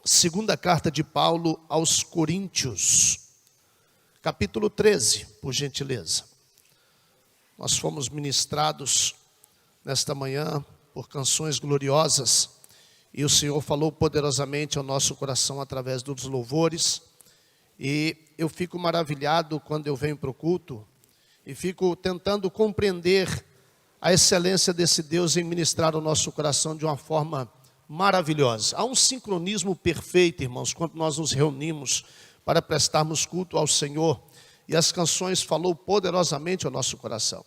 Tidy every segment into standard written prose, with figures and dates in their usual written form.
Segunda carta de Paulo aos Coríntios, capítulo 13, por gentileza. Nós fomos ministrados nesta manhã por canções gloriosas e o Senhor falou poderosamente ao nosso coração através dos louvores. E eu fico maravilhado quando eu venho para o culto e fico tentando compreender a excelência desse Deus em ministrar o nosso coração de uma forma maravilhosa. Há um sincronismo perfeito, irmãos, quando nós nos reunimos para prestarmos culto ao Senhor. E as canções falou poderosamente ao nosso coração.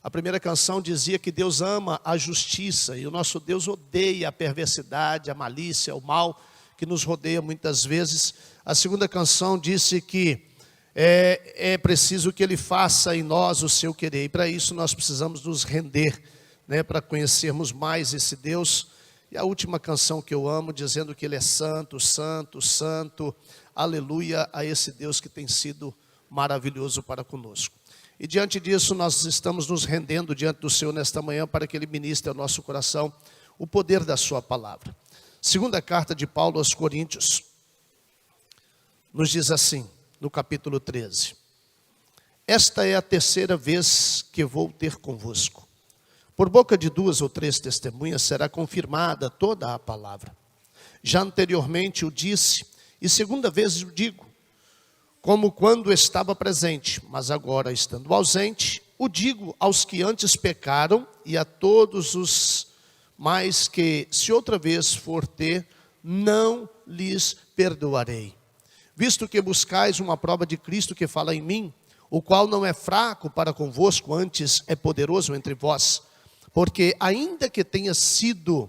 A primeira canção dizia que Deus ama a justiça e o nosso Deus odeia a perversidade, a malícia, o mal que nos rodeia muitas vezes. A segunda canção disse que é preciso que Ele faça em nós o seu querer. E para isso nós precisamos nos render, para conhecermos mais esse Deus. E a última canção que eu amo, dizendo que Ele é santo, santo, santo. Aleluia a esse Deus que tem sido maravilhoso para conosco. E diante disso nós estamos nos rendendo diante do Senhor nesta manhã para que Ele ministre ao nosso coração o poder da sua palavra. Segunda carta de Paulo aos Coríntios nos diz assim, no capítulo 13: esta é a terceira vez que vou ter convosco. Por boca de 2 ou 3 testemunhas será confirmada toda a palavra. Já anteriormente o disse, e segunda vez o digo, como quando estava presente, mas agora estando ausente, o digo aos que antes pecaram e a todos os mais que, se outra vez for ter, não lhes perdoarei. Visto que buscais uma prova de Cristo que fala em mim, o qual não é fraco para convosco, antes é poderoso entre vós. Porque ainda que tenha sido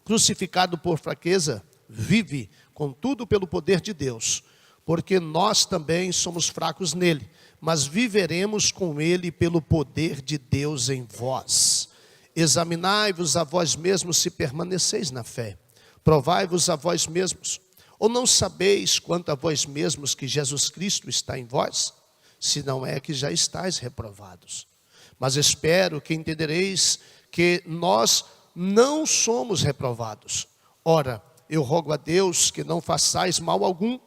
crucificado por fraqueza, vive, contudo, pelo poder de Deus. Porque nós também somos fracos nele, mas viveremos com ele pelo poder de Deus em vós. Examinai-vos a vós mesmos se permaneceis na fé. Provai-vos a vós mesmos. Ou não sabeis quanto a vós mesmos que Jesus Cristo está em vós? Se não é que já estáis reprovados. Mas espero que entendereis que nós não somos reprovados. Ora, eu rogo a Deus que não façais mal algum,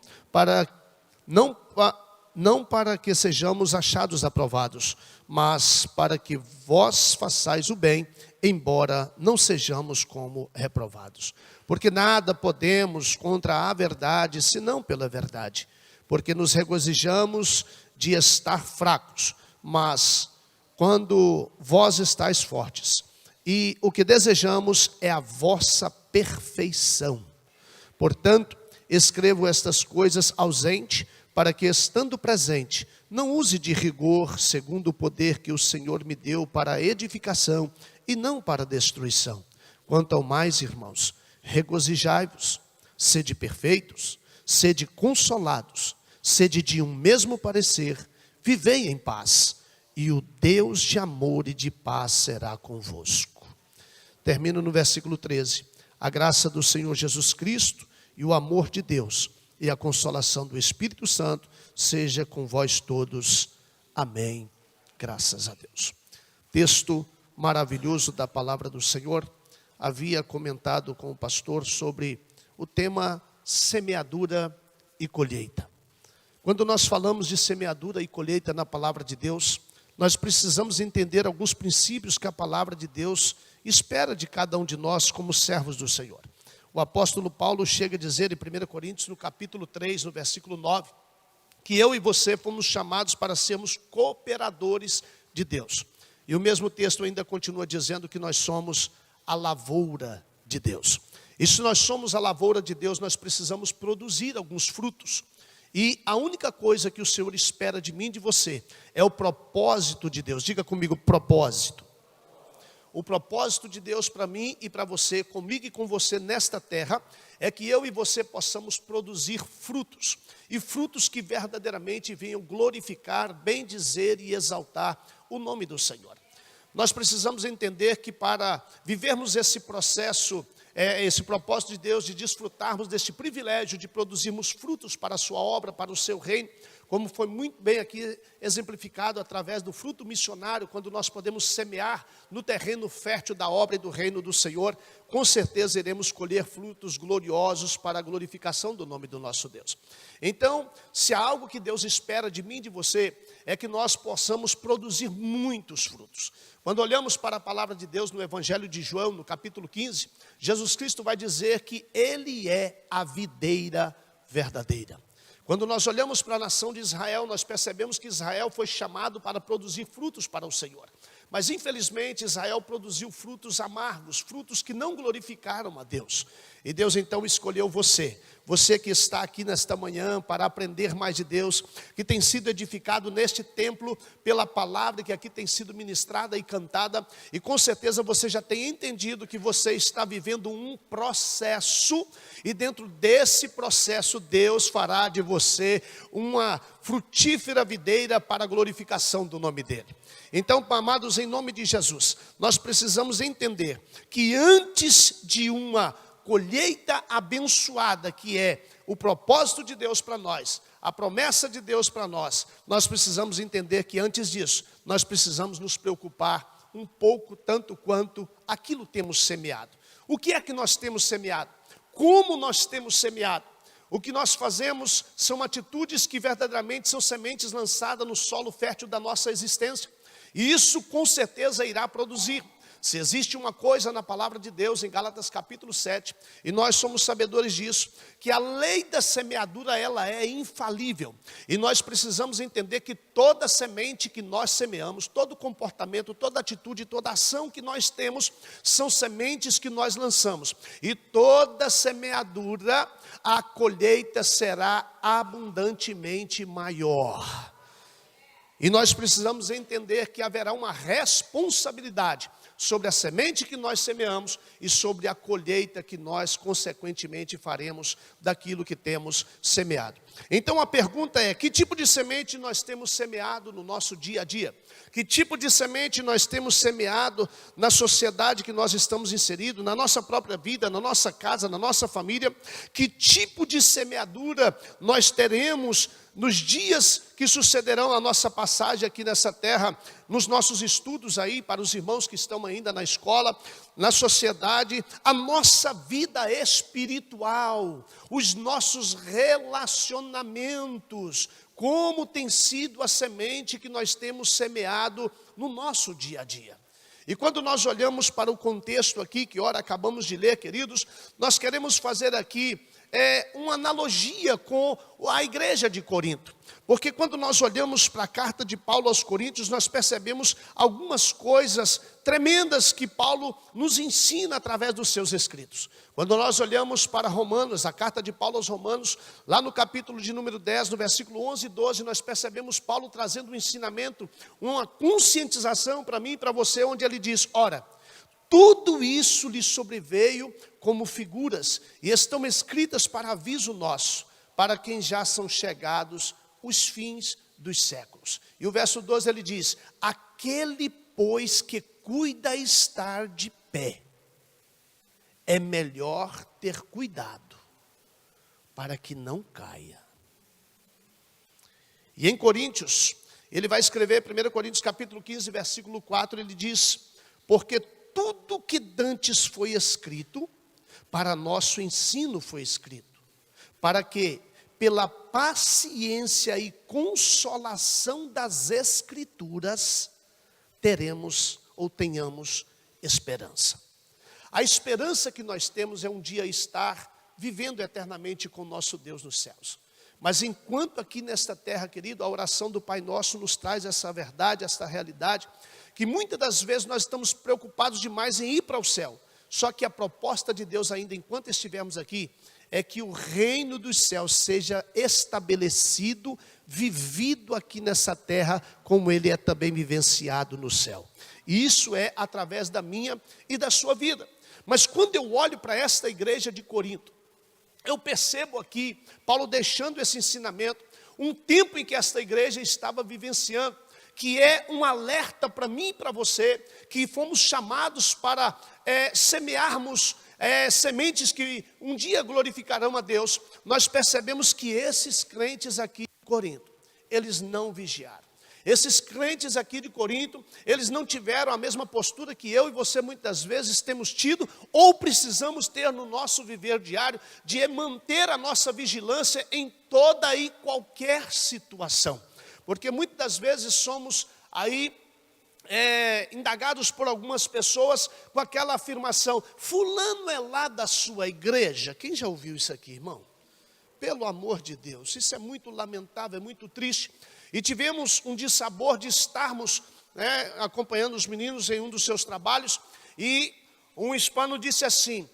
não para que sejamos achados aprovados, mas para que vós façais o bem, embora não sejamos como reprovados. Porque nada podemos contra a verdade, senão pela verdade. Porque nos regozijamos de estar fracos, mas quando vós estáis fortes. E o que desejamos é a vossa perfeição. Portanto, escrevo estas coisas ausente, para que, estando presente, não use de rigor, segundo o poder que o Senhor me deu para a edificação e não para a destruição. Quanto ao mais, irmãos, regozijai-vos, sede perfeitos, sede consolados, sede de um mesmo parecer, vivei em paz, e o Deus de amor e de paz será convosco. Termino no versículo 13. A graça do Senhor Jesus Cristo e o amor de Deus e a consolação do Espírito Santo seja com vós todos. Amém. Graças a Deus. Texto maravilhoso da palavra do Senhor. Havia comentado com o pastor sobre o tema semeadura e colheita. Quando nós falamos de semeadura e colheita na palavra de Deus, nós precisamos entender alguns princípios que a palavra de Deus espera de cada um de nós como servos do Senhor. O apóstolo Paulo chega a dizer em 1 Coríntios, no capítulo 3, no versículo 9, que eu e você fomos chamados para sermos cooperadores de Deus. E o mesmo texto ainda continua dizendo que nós somos a lavoura de Deus. E se nós somos a lavoura de Deus, nós precisamos produzir alguns frutos. E a única coisa que o Senhor espera de mim e de você é o propósito de Deus. Diga comigo, propósito. O propósito de Deus para mim e para você, comigo e com você nesta terra, é que eu e você possamos produzir frutos. E frutos que verdadeiramente venham glorificar, bendizer e exaltar o nome do Senhor. Nós precisamos entender que para vivermos esse processo, esse propósito de Deus, de desfrutarmos deste privilégio de produzirmos frutos para a sua obra, para o seu reino, como foi muito bem aqui exemplificado através do fruto missionário, quando nós podemos semear no terreno fértil da obra e do reino do Senhor, com certeza iremos colher frutos gloriosos para a glorificação do nome do nosso Deus. Então, se há algo que Deus espera de mim e de você, é que nós possamos produzir muitos frutos. Quando olhamos para a palavra de Deus no Evangelho de João, no capítulo 15, Jesus Cristo vai dizer que Ele é a videira verdadeira. Quando nós olhamos para a nação de Israel, nós percebemos que Israel foi chamado para produzir frutos para o Senhor. Mas infelizmente Israel produziu frutos amargos, frutos que não glorificaram a Deus. E Deus então escolheu você que está aqui nesta manhã para aprender mais de Deus, que tem sido edificado neste templo pela palavra que aqui tem sido ministrada e cantada. E com certeza você já tem entendido que você está vivendo um processo, e dentro desse processo Deus fará de você uma frutífera videira para a glorificação do nome dEle. Então, amados, em nome de Jesus, nós precisamos entender que antes de uma colheita abençoada, que é o propósito de Deus para nós, a promessa de Deus para nós, nós precisamos entender que antes disso, nós precisamos nos preocupar um pouco, tanto quanto aquilo temos semeado. O que é que nós temos semeado? Como nós temos semeado? O que nós fazemos são atitudes que verdadeiramente são sementes lançadas no solo fértil da nossa existência. E isso com certeza irá produzir. Se existe uma coisa na palavra de Deus, em Gálatas capítulo 7, e nós somos sabedores disso, que a lei da semeadura ela é infalível. E nós precisamos entender que toda semente que nós semeamos, todo comportamento, toda atitude, toda ação que nós temos, são sementes que nós lançamos. E toda semeadura, a colheita será abundantemente maior. E nós precisamos entender que haverá uma responsabilidade sobre a semente que nós semeamos e sobre a colheita que nós consequentemente faremos daquilo que temos semeado. Então a pergunta é: que tipo de semente nós temos semeado no nosso dia a dia? Que tipo de semente nós temos semeado na sociedade que nós estamos inseridos, na nossa própria vida, na nossa casa, na nossa família? Que tipo de semeadura nós teremos nos dias que sucederão a nossa passagem aqui nessa terra, nos nossos estudos aí, para os irmãos que estão ainda na escola, na sociedade, a nossa vida espiritual, os nossos relacionamentos, como tem sido a semente que nós temos semeado no nosso dia a dia. E quando nós olhamos para o contexto aqui, que ora acabamos de ler, queridos, nós queremos fazer aqui uma analogia com a igreja de Corinto. Porque quando nós olhamos para a carta de Paulo aos Coríntios, nós percebemos algumas coisas tremendas que Paulo nos ensina através dos seus escritos. Quando nós olhamos para Romanos, a carta de Paulo aos Romanos, lá no capítulo de número 10, no versículo 11 e 12, nós percebemos Paulo trazendo um ensinamento, uma conscientização para mim e para você, onde ele diz: ora, tudo isso lhe sobreveio como figuras, e estão escritas para aviso nosso, para quem já são chegados os fins dos séculos. E o verso 12 ele diz: aquele, pois, que cuida estar de pé, é melhor ter cuidado, para que não caia. E em Coríntios, ele vai escrever, 1 Coríntios capítulo 15, versículo 4, ele diz: porque tudo que dantes foi escrito, para nosso ensino foi escrito, para que, pela paciência e consolação das Escrituras, teremos ou tenhamos esperança. A esperança que nós temos é um dia estar vivendo eternamente com nosso Deus nos céus. Mas enquanto aqui nesta terra, querido, a oração do Pai Nosso nos traz essa verdade, essa realidade, que muitas das vezes nós estamos preocupados demais em ir para o céu. Só que a proposta de Deus ainda enquanto estivermos aqui, é que o reino dos céus seja estabelecido, vivido aqui nessa terra, como ele é também vivenciado no céu. E isso é através da minha e da sua vida. Mas quando eu olho para esta igreja de Corinto, eu percebo aqui, Paulo deixando esse ensinamento, um tempo em que esta igreja estava vivenciando, que é um alerta para mim e para você, que fomos chamados para semearmos sementes que um dia glorificarão a Deus. Nós percebemos que esses crentes aqui em Corinto, eles não vigiaram. Esses crentes aqui de Corinto, eles não tiveram a mesma postura que eu e você muitas vezes temos tido, ou precisamos ter no nosso viver diário, de manter a nossa vigilância em toda e qualquer situação. Porque muitas das vezes somos aí indagados por algumas pessoas com aquela afirmação: fulano é lá da sua igreja. Quem já ouviu isso aqui, irmão? Pelo amor de Deus, isso é muito lamentável, é muito triste. E tivemos um dissabor de estarmos acompanhando os meninos em um dos seus trabalhos, e um hispano disse assim,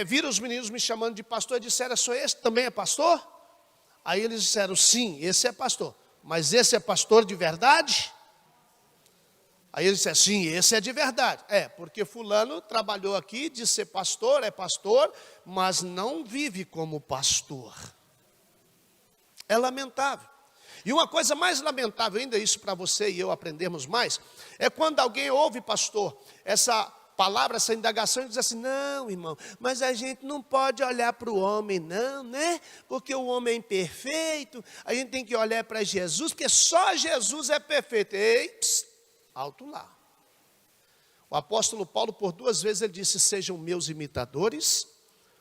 viram os meninos me chamando de pastor, e disseram: só esse também é pastor? Aí eles disseram: sim, esse é pastor. Mas esse é pastor de verdade? Aí ele disse assim: esse é de verdade. Porque fulano trabalhou aqui, disse ser pastor, é pastor, mas não vive como pastor. É lamentável. E uma coisa mais lamentável ainda, isso para você e eu aprendermos mais, é quando alguém ouve, pastor, essa palavra, essa indagação, e diz assim: não, irmão, mas a gente não pode olhar para o homem não, né? Porque o homem é imperfeito, a gente tem que olhar para Jesus, porque só Jesus é perfeito. Ei, psst, alto lá. O apóstolo Paulo, por 2 vezes, ele disse: sejam meus imitadores,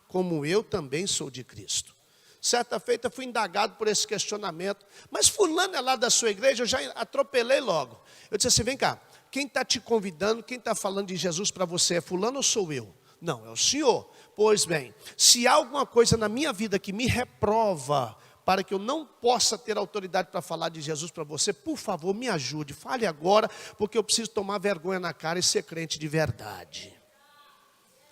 como eu também sou de Cristo. Certa feita fui indagado por esse questionamento: mas fulano é lá da sua igreja? Eu já atropelei logo. Eu disse assim: vem cá, quem está te convidando, quem está falando de Jesus para você é fulano ou sou eu? Não, é o senhor. Pois bem, se há alguma coisa na minha vida que me reprova para que eu não possa ter autoridade para falar de Jesus para você, por favor, me ajude, fale agora, porque eu preciso tomar vergonha na cara e ser crente de verdade.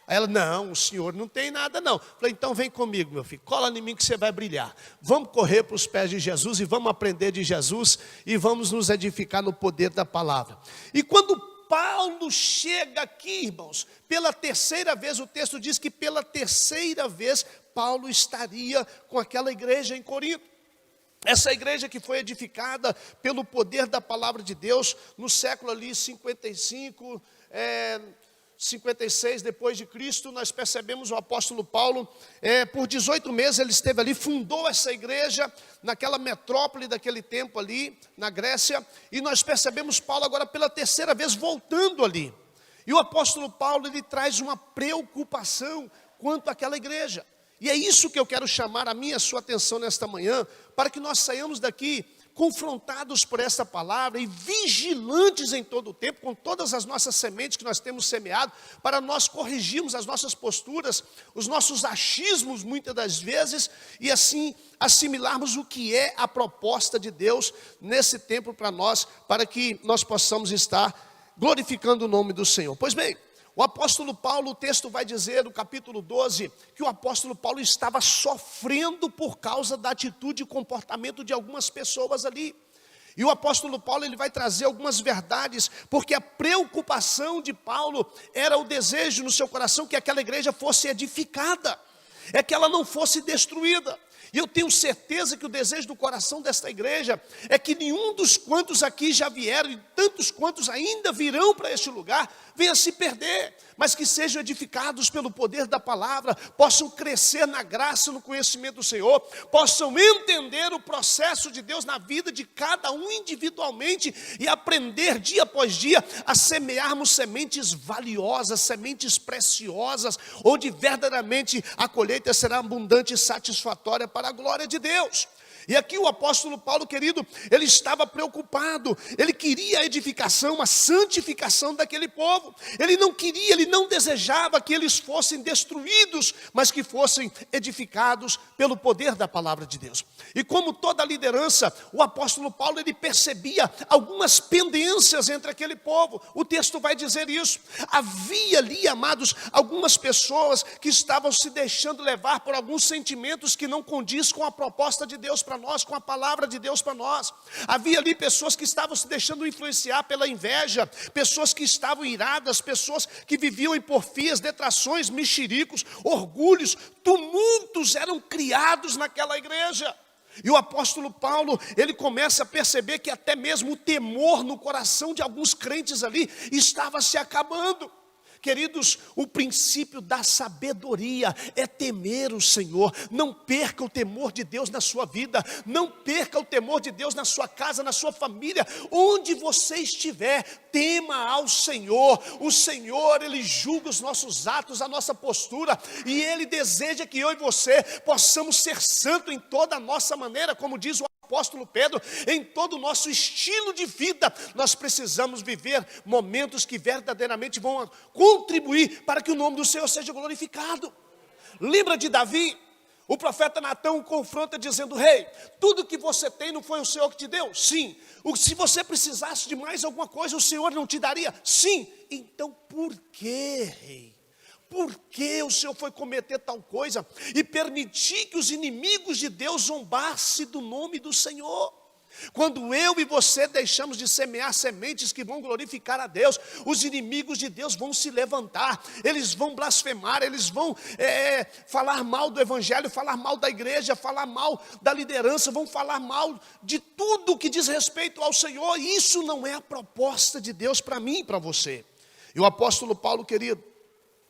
Aí ela: não, o senhor não tem nada não. Falei: então vem comigo, meu filho, cola em mim que você vai brilhar. Vamos correr para os pés de Jesus e vamos aprender de Jesus e vamos nos edificar no poder da palavra. E quando Paulo chega aqui, irmãos, pela 3ª vez, o texto diz que pela 3ª vez Paulo estaria com aquela igreja em Corinto. Essa igreja que foi edificada pelo poder da palavra de Deus no século ali 55, 56 depois de Cristo. Nós percebemos o apóstolo Paulo, por 18 meses ele esteve ali, fundou essa igreja naquela metrópole daquele tempo ali, na Grécia, e nós percebemos Paulo agora pela 3ª vez voltando ali. E o apóstolo Paulo, ele traz uma preocupação quanto àquela igreja. E é isso que eu quero chamar a minha e a sua atenção nesta manhã, para que nós saiamos daqui confrontados por essa palavra e vigilantes em todo o tempo, com todas as nossas sementes que nós temos semeado, para nós corrigirmos as nossas posturas, os nossos achismos muitas das vezes, e assim assimilarmos o que é a proposta de Deus nesse tempo para nós, para que nós possamos estar glorificando o nome do Senhor. Pois bem, o apóstolo Paulo, o texto vai dizer no capítulo 12, que o apóstolo Paulo estava sofrendo por causa da atitude e comportamento de algumas pessoas ali. E o apóstolo Paulo, ele vai trazer algumas verdades, porque a preocupação de Paulo era o desejo no seu coração que aquela igreja fosse edificada, é que ela não fosse destruída. E eu tenho certeza que o desejo do coração desta igreja é que nenhum dos quantos aqui já vieram, e tantos quantos ainda virão para este lugar, venha se perder, mas que sejam edificados pelo poder da palavra, possam crescer na graça e no conhecimento do Senhor, possam entender o processo de Deus na vida de cada um individualmente e aprender dia após dia a semearmos sementes valiosas, sementes preciosas, onde verdadeiramente a colheita será abundante e satisfatória para a glória de Deus. E aqui o apóstolo Paulo, querido, ele estava preocupado, ele queria a edificação, a santificação daquele povo. Ele não queria, ele não desejava que eles fossem destruídos, mas que fossem edificados pelo poder da palavra de Deus. E como toda liderança, o apóstolo Paulo, ele percebia algumas pendências entre aquele povo. O texto vai dizer isso. Havia ali, amados, algumas pessoas que estavam se deixando levar por alguns sentimentos que não condiz com a proposta de Deus para nós, com a palavra de Deus para nós. Havia ali pessoas que estavam se deixando influenciar pela inveja, pessoas que estavam iradas, pessoas que viviam em porfias, detrações, mexericos, orgulhos, tumultos eram criados naquela igreja. E o apóstolo Paulo, ele começa a perceber que até mesmo o temor no coração de alguns crentes ali estava se acabando. Queridos, o princípio da sabedoria é temer o Senhor. Não perca o temor de Deus na sua vida, não perca o temor de Deus na sua casa, na sua família, onde você estiver, tema ao Senhor. O Senhor, Ele julga os nossos atos, a nossa postura, e Ele deseja que eu e você possamos ser santos em toda a nossa maneira, como diz o apóstolo Pedro, em todo o nosso estilo de vida. Nós precisamos viver momentos que verdadeiramente vão contribuir para que o nome do Senhor seja glorificado. Lembra de Davi? O profeta Natão o confronta dizendo: rei, tudo que você tem não foi o Senhor que te deu? Sim. Se você precisasse de mais alguma coisa, o Senhor não te daria? Sim. Então por que, rei? Por que o Senhor foi cometer tal coisa e permitir que os inimigos de Deus zombassem do nome do Senhor? Quando eu e você deixamos de semear sementes que vão glorificar a Deus, os inimigos de Deus vão se levantar, eles vão blasfemar, eles vão falar mal do Evangelho, falar mal da igreja, falar mal da liderança, vão falar mal de tudo que diz respeito ao Senhor. E isso não é a proposta de Deus para mim e para você. E o apóstolo Paulo, querido,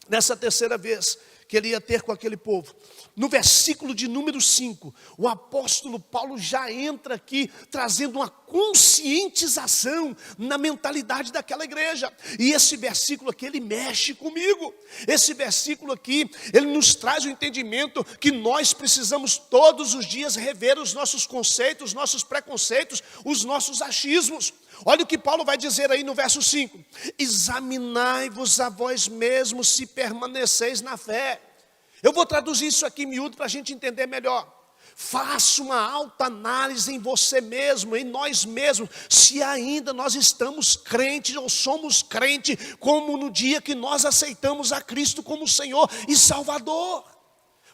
nessa terceira vez que ele ia ter com aquele povo, no versículo de número 5, o apóstolo Paulo já entra aqui trazendo uma conscientização na mentalidade daquela igreja. E esse versículo aqui, ele mexe comigo. Esse versículo aqui, ele nos traz o entendimento que nós precisamos todos os dias rever os nossos conceitos, os nossos preconceitos, os nossos achismos. Olha o que Paulo vai dizer aí no verso 5: examinai-vos a vós mesmos se permaneceis na fé. Eu vou traduzir isso aqui em miúdo para a gente entender melhor. Faça uma alta análise em você mesmo, em nós mesmos, se ainda nós estamos crentes ou somos crente, como no dia que nós aceitamos a Cristo como Senhor e Salvador.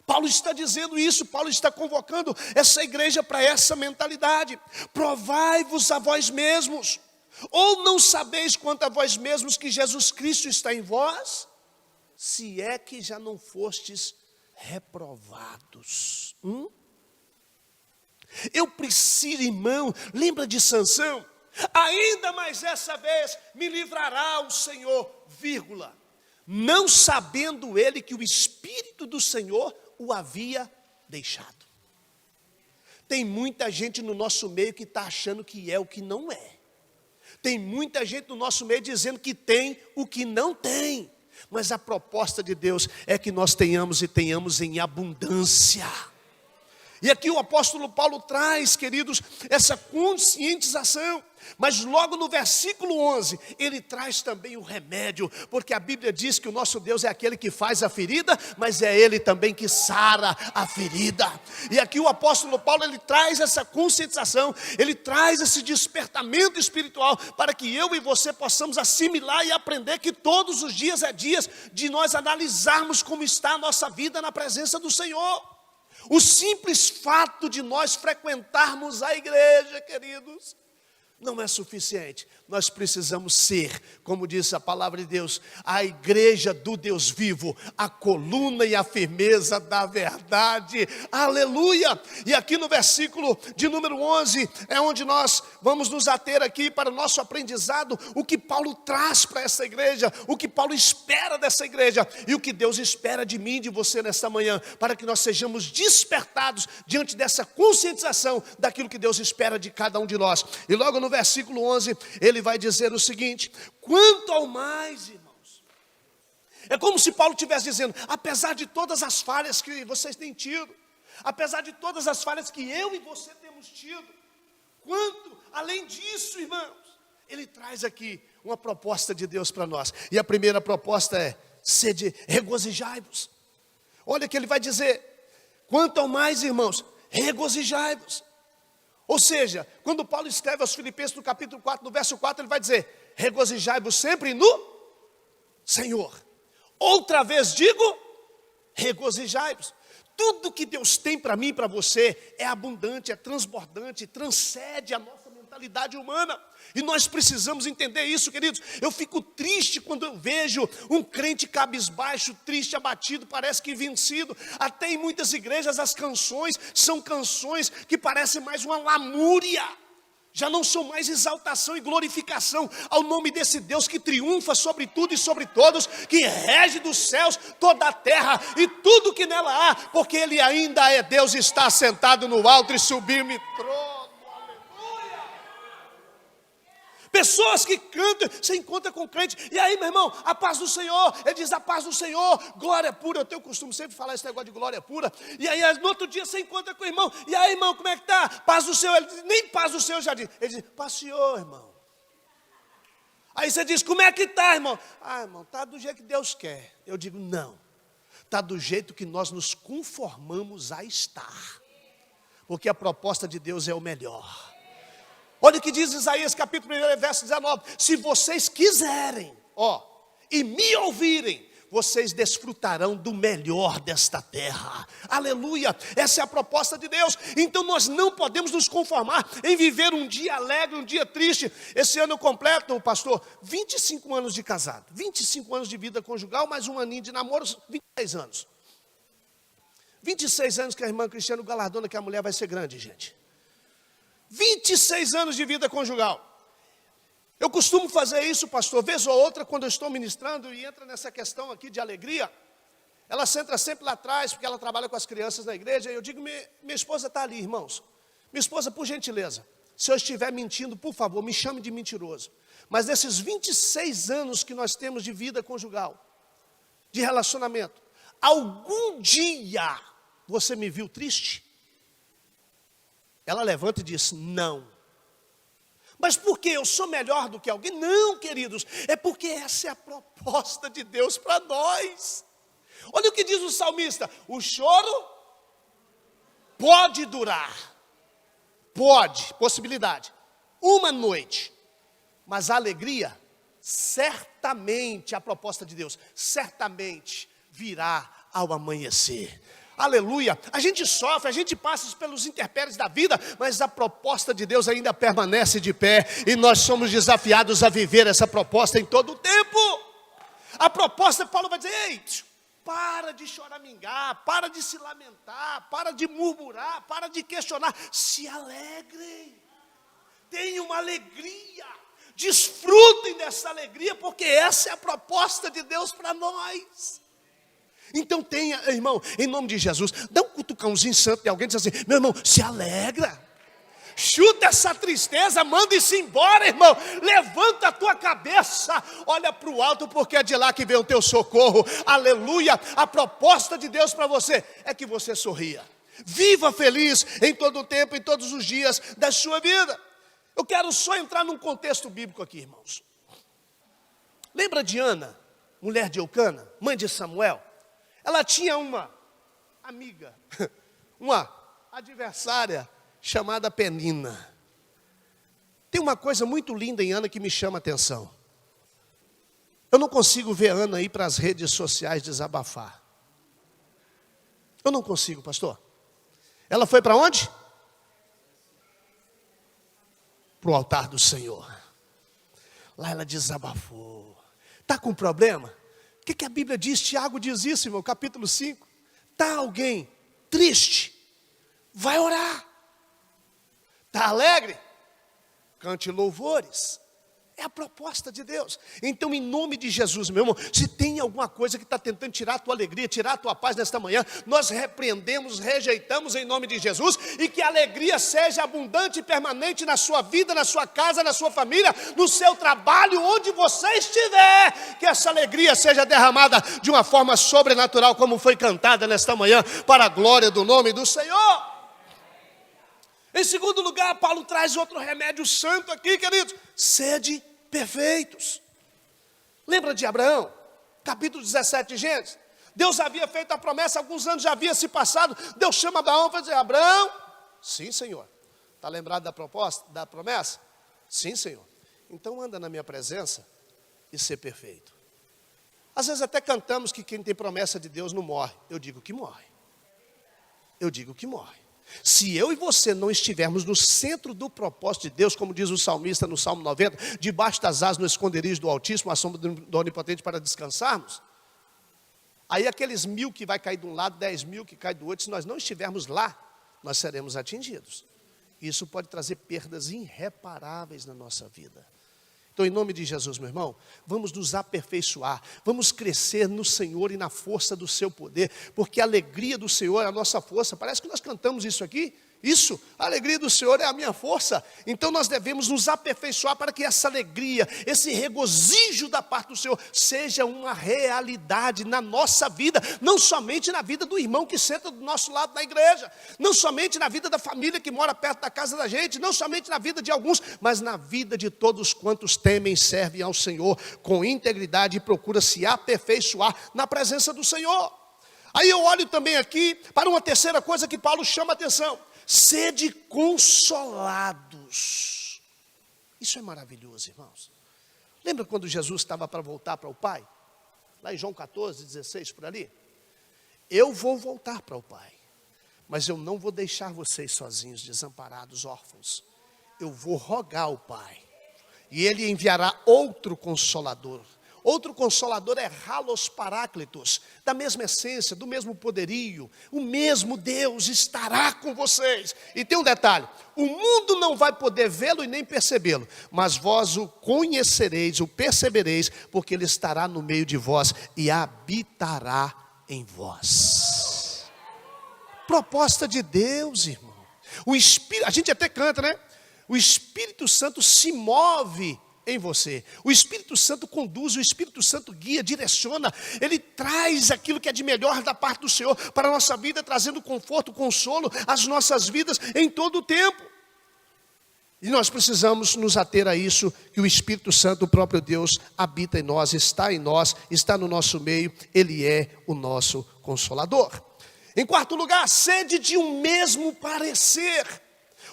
Paulo está dizendo isso, Paulo está convocando essa igreja para essa mentalidade. Provai-vos a vós mesmos, ou não sabeis quanto a vós mesmos que Jesus Cristo está em vós, se é que já não fostes reprovados. Eu preciso, irmão, lembra de Sansão? Ainda mais essa vez me livrará o Senhor, vírgula, não sabendo ele que o Espírito do Senhor o havia deixado. Tem muita gente no nosso meio que está achando que é o que não é. Tem muita gente no nosso meio dizendo que tem o que não tem. Mas a proposta de Deus é que nós tenhamos e tenhamos em abundância. E aqui o apóstolo Paulo traz, queridos, essa conscientização. Mas logo no versículo 11, ele traz também o remédio, porque a Bíblia diz que o nosso Deus é aquele que faz a ferida, mas é Ele também que sara a ferida. E aqui o apóstolo Paulo, ele traz essa conscientização, ele traz esse despertamento espiritual, para que eu e você possamos assimilar e aprender que todos os dias é dias de nós analisarmos como está a nossa vida na presença do Senhor. O simples fato de nós frequentarmos a igreja, queridos, não é suficiente. Nós precisamos ser, como diz a palavra de Deus, a igreja do Deus vivo, a coluna e a firmeza da verdade. Aleluia! E aqui no versículo de número 11, é onde nós vamos nos ater aqui para o nosso aprendizado, o que Paulo traz para essa igreja, o que Paulo espera dessa igreja, e o que Deus espera de mim e de você nesta manhã, para que nós sejamos despertados diante dessa conscientização daquilo que Deus espera de cada um de nós. E logo no versículo 11, ele vai dizer o seguinte: quanto ao mais, irmãos, é como se Paulo estivesse dizendo, apesar de todas as falhas que vocês têm tido, apesar de todas as falhas que eu e você temos tido, quanto além disso, irmãos, ele traz aqui uma proposta de Deus para nós. E a primeira proposta é: sede, regozijai-vos. Olha que ele vai dizer: quanto ao mais, irmãos, regozijai-vos. Ou seja, quando Paulo escreve aos Filipenses no capítulo 4, no verso 4, ele vai dizer: regozijai-vos sempre no Senhor. Outra vez digo, regozijai-vos. Tudo que Deus tem para mim e para você é abundante, é transbordante, transcende a nossa mentalidade humana. E nós precisamos entender isso, queridos. Eu fico triste quando eu vejo um crente cabisbaixo, triste, abatido, parece que vencido. Até em muitas igrejas as canções são canções que parecem mais uma lamúria. Já não sou mais exaltação e glorificação ao nome desse Deus que triunfa sobre tudo e sobre todos, que rege dos céus toda a terra e tudo que nela há, porque Ele ainda é Deus e está sentado no alto e sublime trono. Pessoas que cantam, você encontra com crente, e aí, meu irmão, a paz do Senhor, ele diz a paz do Senhor, glória pura. Eu tenho o costume sempre de falar esse negócio de glória pura, e aí no outro dia você encontra com o irmão, e aí, irmão, como é que tá? Paz do Senhor, ele diz, nem paz do Senhor já diz, ele diz, paz do Senhor, irmão. Aí você diz, como é que tá, irmão? Ah, irmão, tá do jeito que Deus quer. Eu digo, não, tá do jeito que nós nos conformamos a estar, porque a proposta de Deus é o melhor. Olha o que diz Isaías capítulo 1, verso 19. Se vocês quiserem, e me ouvirem, vocês desfrutarão do melhor desta terra. Aleluia, essa é a proposta de Deus. Então nós não podemos nos conformar em viver um dia alegre, um dia triste. Esse ano eu completo, pastor, 25 anos de casado, 25 anos de vida conjugal, mais um aninho de namoro, 26 anos. 26 anos que a irmã Cristiano galardona que a mulher vai ser grande, gente. 26 anos de vida conjugal. Eu costumo fazer isso, pastor, vez ou outra, quando eu estou ministrando e entra nessa questão aqui de alegria. Ela entra sempre lá atrás, porque ela trabalha com as crianças na igreja. E eu digo, minha esposa está ali, irmãos. Minha esposa, por gentileza, se eu estiver mentindo, por favor, me chame de mentiroso. Mas nesses 26 anos que nós temos de vida conjugal, de relacionamento, algum dia você me viu triste? Ela levanta e diz, não. Mas por que eu sou melhor do que alguém? Não, queridos, é porque essa é a proposta de Deus para nós. Olha o que diz o salmista, o choro pode durar, possibilidade, uma noite, mas a alegria, certamente, a proposta de Deus, certamente virá ao amanhecer. Aleluia, a gente sofre, a gente passa pelos intempéries da vida, mas a proposta de Deus ainda permanece de pé, e nós somos desafiados a viver essa proposta em todo o tempo. A proposta, Paulo vai dizer, ei, para de choramingar, para de se lamentar, para de murmurar, para de questionar, se alegrem, tenham uma alegria, desfrutem dessa alegria, porque essa é a proposta de Deus para nós. Então tenha, irmão, em nome de Jesus, dá um cutucãozinho santo de alguém e diz assim, meu irmão, se alegra, chuta essa tristeza, manda isso embora, irmão, levanta a tua cabeça, olha para o alto, porque é de lá que vem o teu socorro, aleluia. A proposta de Deus para você é que você sorria, viva feliz em todo o tempo, em todos os dias da sua vida. Eu quero só entrar num contexto bíblico aqui, irmãos. Lembra de Ana, mulher de Eucana, mãe de Samuel? Ela tinha uma amiga, uma adversária chamada Penina. Tem uma coisa muito linda em Ana que me chama a atenção. Eu não consigo ver Ana ir para as redes sociais desabafar. Eu não consigo, pastor. Ela foi para onde? Para o altar do Senhor. Lá ela desabafou. Está com problema? O que a Bíblia diz? Tiago diz isso, irmão, capítulo 5. Está alguém triste? Vai orar. Está alegre? Cante louvores. É a proposta de Deus. Então, em nome de Jesus, meu irmão, se tem alguma coisa que está tentando tirar a tua alegria, tirar a tua paz nesta manhã, nós repreendemos, rejeitamos em nome de Jesus, e que a alegria seja abundante e permanente na sua vida, na sua casa, na sua família, no seu trabalho, onde você estiver, que essa alegria seja derramada de uma forma sobrenatural, como foi cantada nesta manhã, para a glória do nome do Senhor. Em segundo lugar, Paulo traz outro remédio santo aqui, queridos. Sede perfeitos. Lembra de Abraão? Capítulo 17 de Gênesis. Deus havia feito a promessa, alguns anos já havia se passado. Deus chama Abraão para dizer, Abraão, sim, Senhor. Está lembrado da promessa? Sim, Senhor. Então anda na minha presença e ser perfeito. Às vezes até cantamos que quem tem promessa de Deus não morre. Eu digo que morre. Eu digo que morre. Se eu e você não estivermos no centro do propósito de Deus, como diz o salmista no Salmo 90, debaixo das asas no esconderijo do Altíssimo, a sombra do Onipotente para descansarmos, aí aqueles 1000 que vai cair de um lado, 10.000 que cai do outro, se nós não estivermos lá, nós seremos atingidos. Isso pode trazer perdas irreparáveis na nossa vida. Então, em nome de Jesus, meu irmão, vamos nos aperfeiçoar, vamos crescer no Senhor e na força do seu poder, porque a alegria do Senhor é a nossa força. Parece que nós cantamos isso aqui. Isso, a alegria do Senhor é a minha força. Então nós devemos nos aperfeiçoar para que essa alegria, esse regozijo da parte do Senhor seja uma realidade na nossa vida, não somente na vida do irmão que senta do nosso lado na igreja, não somente na vida da família que mora perto da casa da gente, não somente na vida de alguns, mas na vida de todos quantos temem e servem ao Senhor com integridade e procuram se aperfeiçoar na presença do Senhor. Aí eu olho também aqui para uma terceira coisa que Paulo chama a atenção: sede consolados. Isso é maravilhoso, irmãos. Lembra quando Jesus estava para voltar para o Pai? Lá em João 14, 16, por ali. Eu vou voltar para o Pai, mas eu não vou deixar vocês sozinhos, desamparados, órfãos. Eu vou rogar ao Pai, e Ele enviará outro Consolador. Outro Consolador é Halos Paráclitos, da mesma essência, do mesmo poderio. O mesmo Deus estará com vocês. E tem um detalhe: o mundo não vai poder vê-lo e nem percebê-lo, mas vós o conhecereis, o percebereis, porque Ele estará no meio de vós e habitará em vós. Proposta de Deus, irmão. O Espírito, a gente até canta, né? O Espírito Santo se move em você. O Espírito Santo conduz, o Espírito Santo guia, direciona. Ele traz aquilo que é de melhor da parte do Senhor para a nossa vida, trazendo conforto, consolo às nossas vidas em todo o tempo. E nós precisamos nos ater a isso, que o Espírito Santo, o próprio Deus, habita em nós, está no nosso meio. Ele é o nosso Consolador. Em quarto lugar, sede de um mesmo parecer,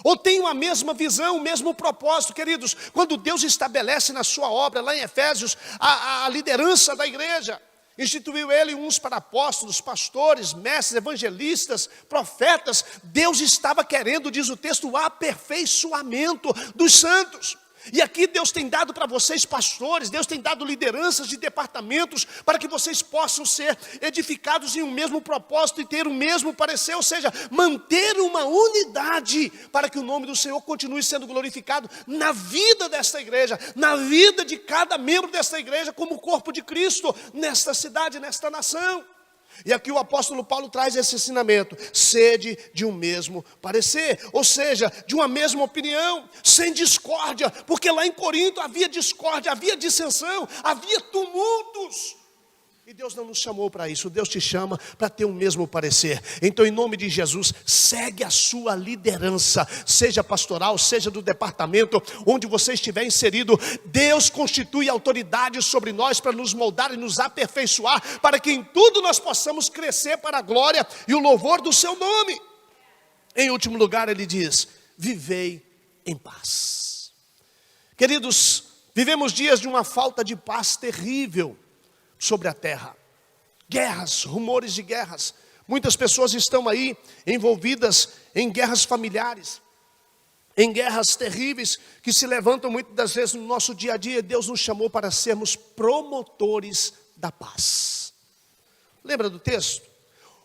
ou tenham a mesma visão, o mesmo propósito. Queridos, quando Deus estabelece na sua obra, lá em Efésios, a liderança da igreja, instituiu Ele uns para apóstolos, pastores, mestres, evangelistas, profetas. Deus estava querendo, diz o texto, o aperfeiçoamento dos santos. E aqui Deus tem dado para vocês pastores, Deus tem dado lideranças de departamentos, para que vocês possam ser edificados em um mesmo propósito e ter o mesmo parecer, ou seja, manter uma unidade, para que o nome do Senhor continue sendo glorificado na vida desta igreja, na vida de cada membro desta igreja, como o corpo de Cristo, nesta cidade, nesta nação. E aqui o apóstolo Paulo traz esse ensinamento: sede de um mesmo parecer, ou seja, de uma mesma opinião, sem discórdia, porque lá em Corinto havia discórdia, havia dissensão, havia tumultos. E Deus não nos chamou para isso. Deus te chama para ter o mesmo parecer. Então, em nome de Jesus, segue a sua liderança, seja pastoral, seja do departamento, onde você estiver inserido. Deus constitui autoridade sobre nós para nos moldar e nos aperfeiçoar, para que em tudo nós possamos crescer para a glória e o louvor do seu nome. Em último lugar, ele diz: vivei em paz. Queridos, vivemos dias de uma falta de paz terrível sobre a terra. Guerras, rumores de guerras. Muitas pessoas estão aí envolvidas em guerras familiares, em guerras terríveis que se levantam muitas das vezes no nosso dia a dia. Deus nos chamou para sermos promotores da paz. Lembra do texto?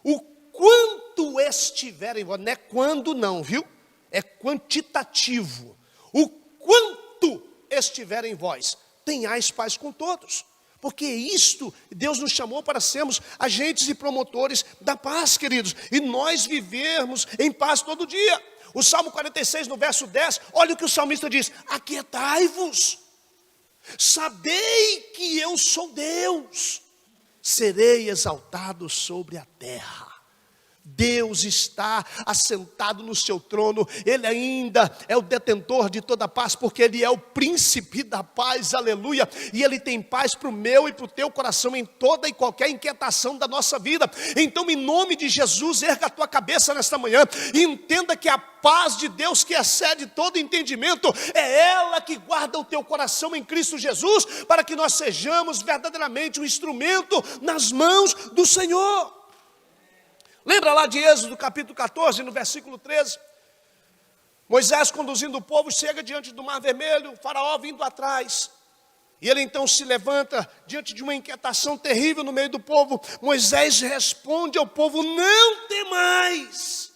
O quanto estiver em vós, não é quando não, viu? É quantitativo. O quanto estiver em vós, tenhais paz com todos. Porque isto, Deus nos chamou para sermos agentes e promotores da paz, queridos. E nós vivermos em paz todo dia. O Salmo 46, no verso 10, olha o que o salmista diz: aquietai-vos, sabei que eu sou Deus, serei exaltado sobre a terra. Deus está assentado no seu trono. Ele ainda é o detentor de toda a paz, porque Ele é o príncipe da paz, aleluia. E Ele tem paz para o meu e para o teu coração em toda e qualquer inquietação da nossa vida. Então, em nome de Jesus, erga a tua cabeça nesta manhã e entenda que a paz de Deus, que excede todo entendimento, é ela que guarda o teu coração em Cristo Jesus, para que nós sejamos verdadeiramente um instrumento nas mãos do Senhor. Lembra lá de Êxodo capítulo 14, no versículo 13? Moisés conduzindo o povo, chega diante do Mar Vermelho, o faraó vindo atrás. E ele então se levanta diante de uma inquietação terrível no meio do povo. Moisés responde ao povo: não temais.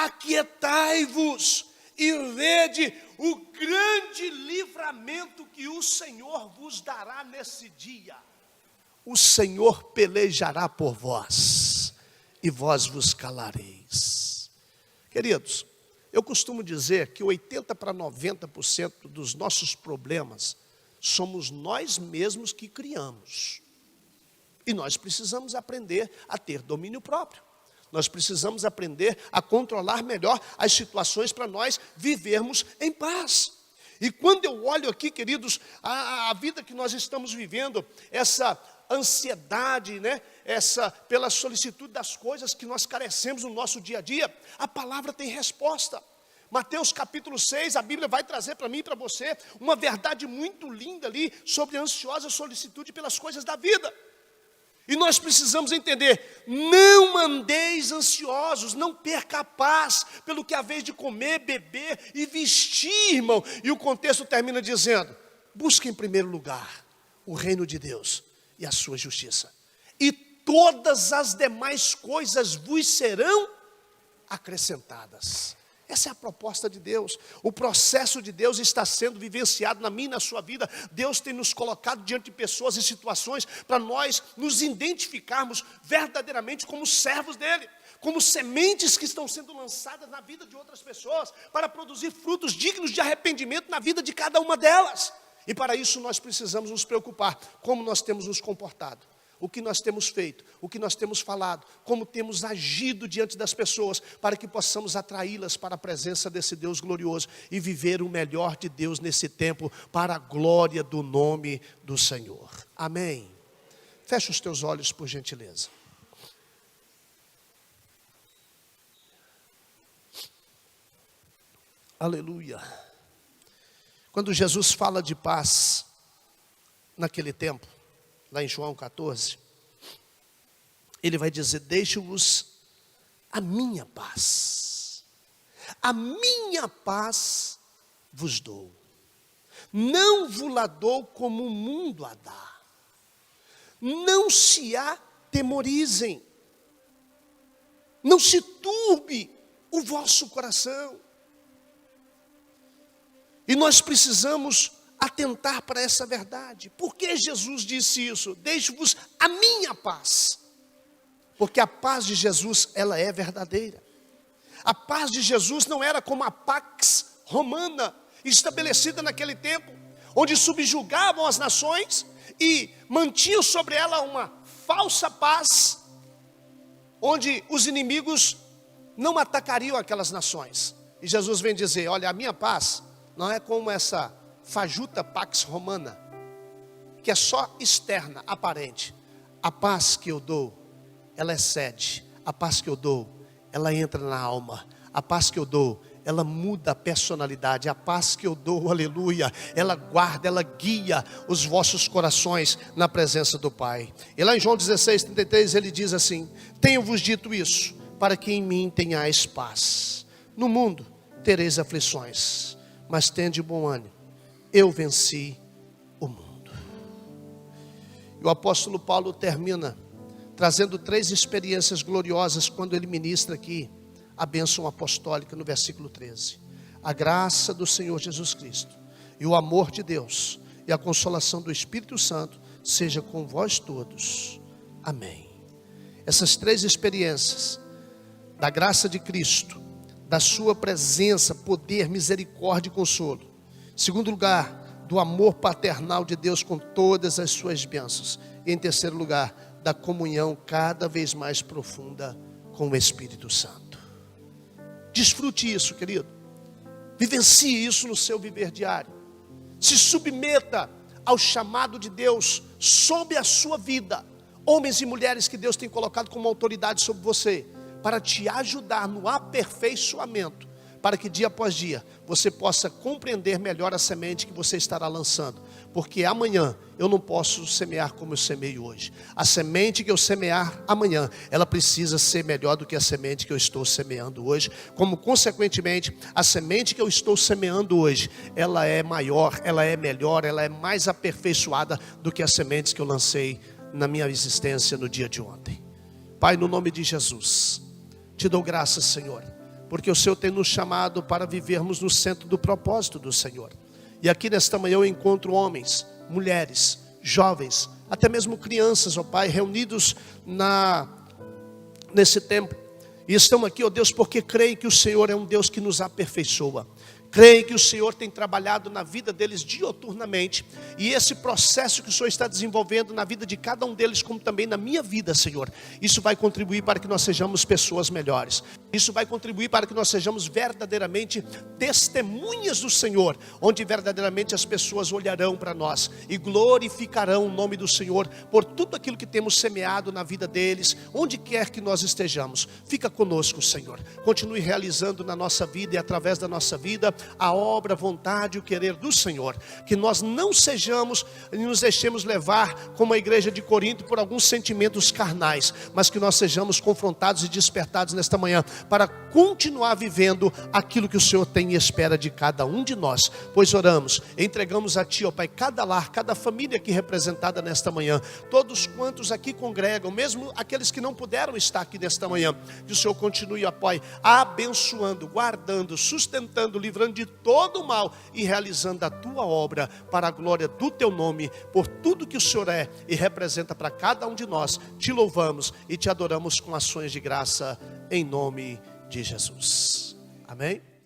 aquietai-vos e vede o grande livramento que o Senhor vos dará nesse dia. O Senhor pelejará por vós, e vós vos calareis. Queridos, eu costumo dizer que 80% para 90% dos nossos problemas somos nós mesmos que criamos. E nós precisamos aprender a ter domínio próprio. Nós precisamos aprender a controlar melhor as situações para nós vivermos em paz. E quando eu olho aqui, queridos, a vida que nós estamos vivendo, essa ansiedade, né? Pela solicitude das coisas que nós carecemos no nosso dia a dia, a palavra tem resposta. Mateus capítulo 6, a Bíblia vai trazer para mim e para você uma verdade muito linda ali sobre a ansiosa solicitude pelas coisas da vida. E nós precisamos entender, não andeis ansiosos, não perca a paz pelo que haveis de comer, beber e vestir, irmão. E o contexto termina dizendo, busque em primeiro lugar o reino de Deus e a sua justiça. E todas as demais coisas vos serão acrescentadas. Essa é a proposta de Deus. O processo de Deus está sendo vivenciado na minha e na sua vida. Deus tem nos colocado diante de pessoas e situações para nós nos identificarmos verdadeiramente como servos dele, como sementes que estão sendo lançadas na vida de outras pessoas para produzir frutos dignos de arrependimento na vida de cada uma delas. E para isso nós precisamos nos preocupar como nós temos nos comportado. O que nós temos feito, o que nós temos falado, como temos agido diante das pessoas, para que possamos atraí-las para a presença desse Deus glorioso e viver o melhor de Deus nesse tempo, para a glória do nome do Senhor. Amém. Fecha os teus olhos, por gentileza. Aleluia. Quando Jesus fala de paz, naquele tempo, lá em João 14, ele vai dizer, deixo-vos a minha paz vos dou, não vos la dou como o mundo a dá, não se atemorizem, não se turbe o vosso coração. E nós precisamos atentar para essa verdade. Por que Jesus disse isso? Deixo-vos a minha paz. Porque a paz de Jesus, ela é verdadeira. A paz de Jesus não era como a Pax Romana, estabelecida naquele tempo, onde subjugavam as nações e mantinham sobre ela uma falsa paz, onde os inimigos não atacariam aquelas nações. E Jesus vem dizer, olha, a minha paz não é como essa fajuta Pax Romana, que é só externa, aparente. A paz que eu dou, ela excede. A paz que eu dou, ela entra na alma. A paz que eu dou, ela muda a personalidade. A paz que eu dou, aleluia, ela guarda, ela guia os vossos corações na presença do Pai. E lá em João 16:33 ele diz assim, tenho-vos dito isso, para que em mim tenhais paz. No mundo tereis aflições, mas tende bom ânimo. Eu venci o mundo. E o apóstolo Paulo termina trazendo 3 experiências gloriosas quando ele ministra aqui a bênção apostólica no versículo 13. A graça do Senhor Jesus Cristo e o amor de Deus e a consolação do Espírito Santo seja com vós todos. Amém. Essas 3 experiências da graça de Cristo, da sua presença, poder, misericórdia e consolo. Segundo lugar, do amor paternal de Deus com todas as suas bênçãos. E em terceiro lugar, da comunhão cada vez mais profunda com o Espírito Santo. Desfrute isso, querido. Vivencie isso no seu viver diário. Se submeta ao chamado de Deus sobre a sua vida. Homens e mulheres que Deus tem colocado como autoridade sobre você, para te ajudar no aperfeiçoamento, para que dia após dia você possa compreender melhor a semente que você estará lançando. Porque amanhã eu não posso semear como eu semeio hoje. A semente que eu semear amanhã, ela precisa ser melhor do que a semente que eu estou semeando hoje. Como consequentemente, a semente que eu estou semeando hoje, ela é maior, ela é melhor, ela é mais aperfeiçoada do que as sementes que eu lancei na minha existência no dia de ontem. Pai, no nome de Jesus, te dou graças, Senhor, porque o Senhor tem nos chamado para vivermos no centro do propósito do Senhor. E aqui nesta manhã eu encontro homens, mulheres, jovens, até mesmo crianças, ó Pai, reunidos nesse tempo. E estão aqui, ó Deus, porque creem que o Senhor é um Deus que nos aperfeiçoa. Creem que o Senhor tem trabalhado na vida deles dioturnamente. E esse processo que o Senhor está desenvolvendo na vida de cada um deles, como também na minha vida, Senhor, isso vai contribuir para que nós sejamos pessoas melhores. Isso vai contribuir para que nós sejamos verdadeiramente testemunhas do Senhor, onde verdadeiramente as pessoas olharão para nós e glorificarão o nome do Senhor por tudo aquilo que temos semeado na vida deles, onde quer que nós estejamos. Fica conosco, Senhor. Continue realizando na nossa vida e através da nossa vida a obra, a vontade e o querer do Senhor. Que nós não sejamos e nos deixemos levar, como a igreja de Corinto, por alguns sentimentos carnais, mas que nós sejamos confrontados e despertados nesta manhã para continuar vivendo aquilo que o Senhor tem e espera de cada um de nós. Pois oramos, entregamos a Ti, ó Pai, cada lar, cada família aqui representada nesta manhã, todos quantos aqui congregam, mesmo aqueles que não puderam estar aqui nesta manhã, que o Senhor continue, ó Pai, abençoando, guardando, sustentando, livrando de todo o mal e realizando a Tua obra para a glória do Teu nome, por tudo que o Senhor é e representa para cada um de nós. Te louvamos e Te adoramos com ações de graça em nome de Jesus. Amém?